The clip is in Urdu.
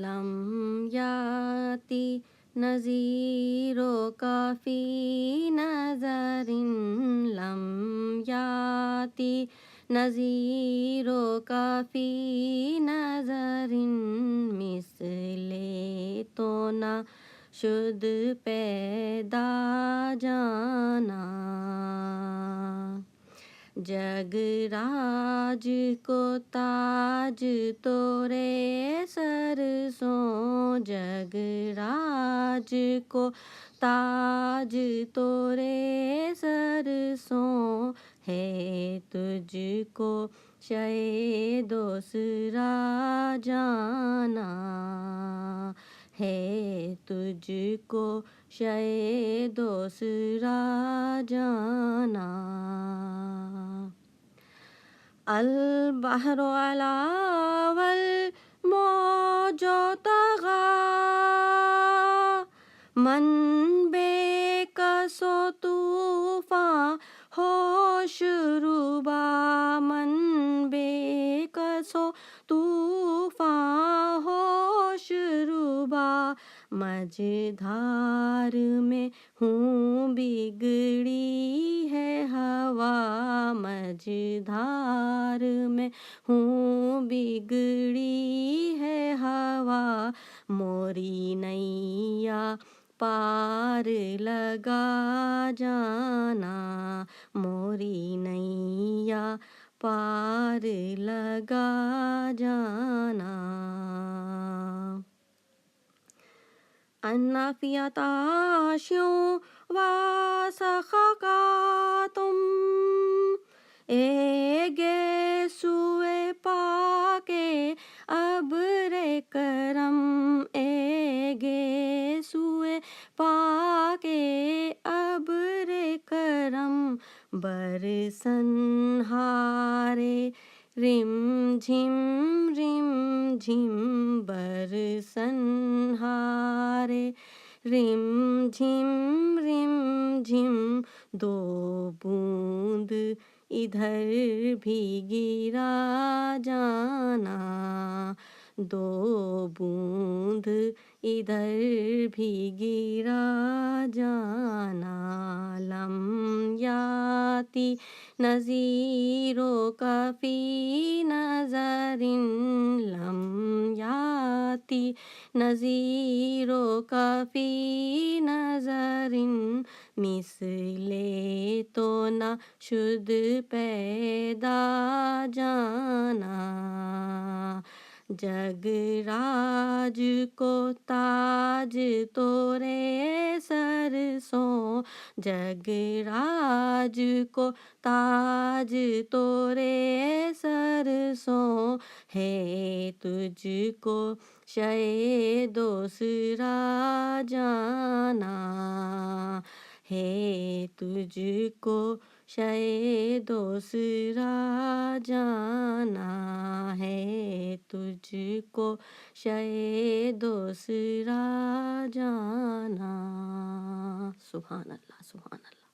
لم یاتی نذیرو کافی نظرن لم یاتی نذیرو کافی نظرن مثل تو نہ شد پیدا جانا جگ راج کو تاج تورے سرسوں جگ راج کو تاج تورے سرسوں ہے تجھ کو شے دوسرا جانا ہے تجھ کو شے دوسرا جانا البحر علا والموج طغا من بے کس و طوفان ہوش ربا من بے کس و طوفان ہوش ربا مجھدار میں ہوں بگڑی ہے ہوا مجھدار میں ہوں بگڑی ہے ہوا موری نیا پار لگا جانا موری نیا پار لگا جانا انفیت آشیوں واسخا تم اے گے سوئے پاکے ابر کرم اے گے سوئے پاکے ابر کرم برسن ہارے رم جھم برسن ہارے رم جھم دو بوند ادھر بھی گرا جانا دو بوند ادھر بھی گرا جانا لم یاتی نذیرو کافی نظرن لم یاتی نذیرو کافی نظرن مثل تو نہ شد پیدا جانا جگ راج کو تاج تورے سرسوں جگ راج کو تاج تورے سرسوں ہے تجھ کو شے دوسرا جانا ہے تجھ کو شے دوسرا جانا ہے تجھ کو شے دوسرا جانا سبحان اللہ سبحان اللہ.